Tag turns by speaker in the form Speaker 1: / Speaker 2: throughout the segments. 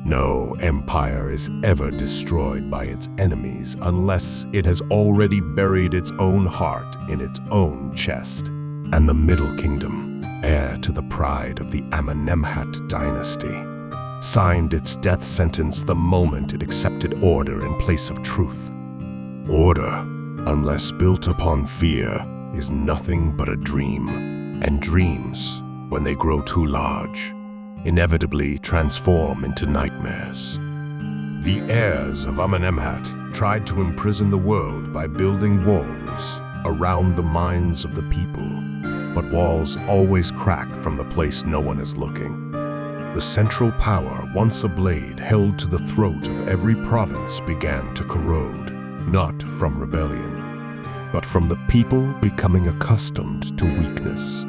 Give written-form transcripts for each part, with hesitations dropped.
Speaker 1: No empire is ever destroyed by its enemies unless it has already buried its own heart in its own chest. And the Middle Kingdom, heir to the pride of the Amenemhat dynasty, signed its death sentence the moment it accepted order in place of truth. Order, unless built upon fear, is nothing but a dream, and dreams, when they grow too large, inevitably transform into nightmares. The heirs of Amenemhat tried to imprison the world by building walls around the minds of the people, but walls always crack from the place no one is looking. The central power, once a blade held to the throat of every province, began to corrode, not from rebellion, but from the people becoming accustomed to weakness.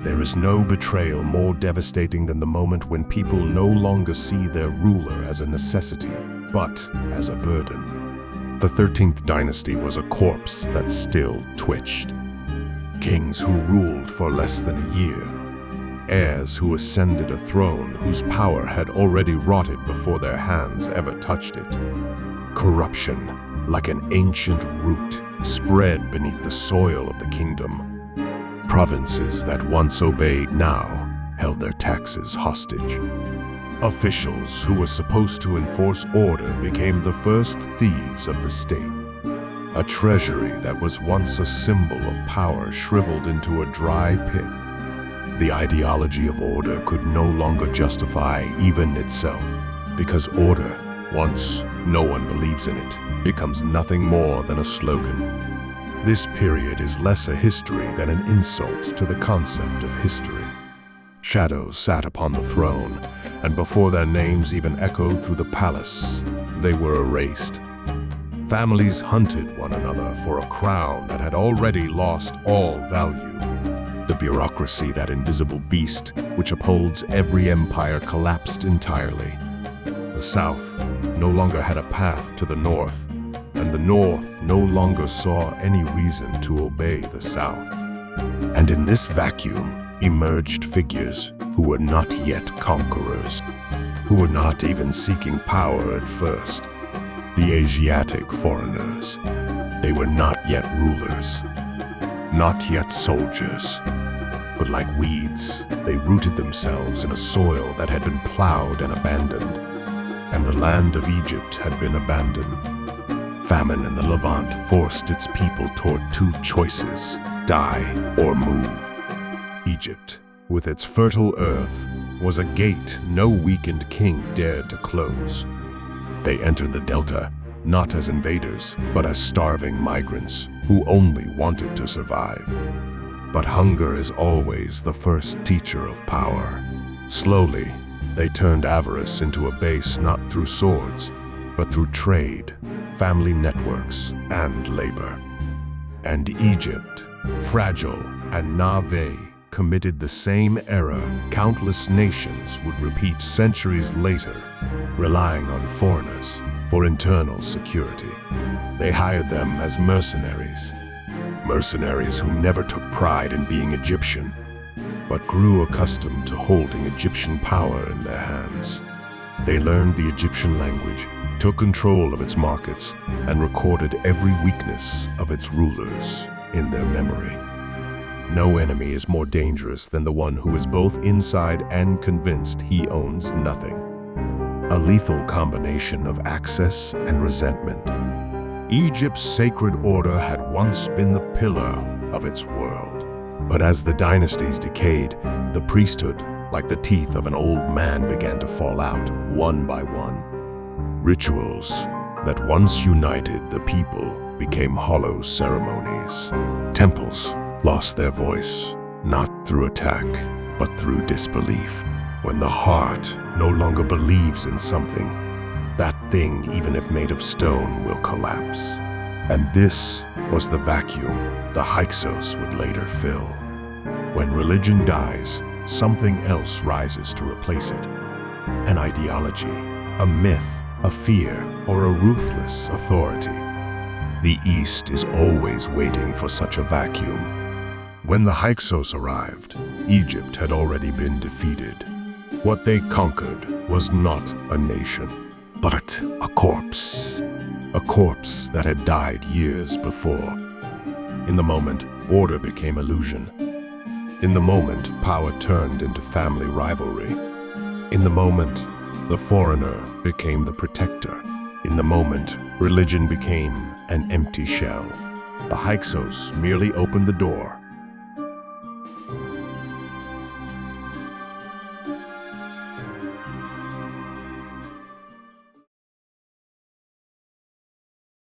Speaker 1: There is no betrayal more devastating than the moment when people no longer see their ruler as a necessity, but as a burden. The 13th dynasty was a corpse that still twitched. Kings who ruled for less than a year. Heirs who ascended a throne whose power had already rotted before their hands ever touched it. Corruption, like an ancient root, spread beneath the soil of the kingdom. Provinces that once obeyed now held their taxes hostage. Officials who were supposed to enforce order became the first thieves of the state. A treasury that was once a symbol of power shriveled into a dry pit. The ideology of order could no longer justify even itself, because order, once no one believes in it, becomes nothing more than a slogan. This period is less a history than an insult to the concept of history. Shadows sat upon the throne, and before their names even echoed through the palace, they were erased. Families hunted one another for a crown that had already lost all value. The bureaucracy, that invisible beast which upholds every empire, collapsed entirely. The South no longer had a path to the North, and the North no longer saw any reason to obey the South. And in this vacuum emerged figures who were not yet conquerors, who were not even seeking power at first. The Asiatic foreigners. They were not yet rulers, not yet soldiers, but like weeds, they rooted themselves in a soil that had been plowed and abandoned, and the land of Egypt had been abandoned. Famine in the Levant forced its people toward two choices: die or move. Egypt, with its fertile earth, was a gate no weakened king dared to close. They entered the Delta, not as invaders, but as starving migrants who only wanted to survive. But hunger is always the first teacher of power. Slowly, they turned avarice into a base not through swords, but through trade, family networks, and labor. And Egypt, fragile and naive, committed the same error countless nations would repeat centuries later, relying on foreigners for internal security. They hired them as mercenaries who never took pride in being Egyptian, but grew accustomed to holding Egyptian power in their hands. They learned the Egyptian language, took control of its markets, and recorded every weakness of its rulers in their memory. No enemy is more dangerous than the one who is both inside and convinced he owns nothing. A lethal combination of access and resentment. Egypt's sacred order had once been the pillar of its world. But as the dynasties decayed, the priesthood, like the teeth of an old man, began to fall out, one by one. Rituals that once united the people became hollow ceremonies. Temples lost their voice, not through attack, but through disbelief. When the heart no longer believes in something, that thing, even if made of stone, will collapse. And this was the vacuum the Hyksos would later fill. When religion dies, something else rises to replace it. An ideology, a myth, a fear, or a ruthless authority. The East is always waiting for such a vacuum. When the Hyksos arrived, Egypt had already been defeated. What they conquered was not a nation, but a corpse. A corpse that had died years before. In the moment, order became illusion. In the moment, power turned into family rivalry. In the moment, the foreigner became the protector. In the moment, religion became an empty shell. The Hyksos merely opened the door,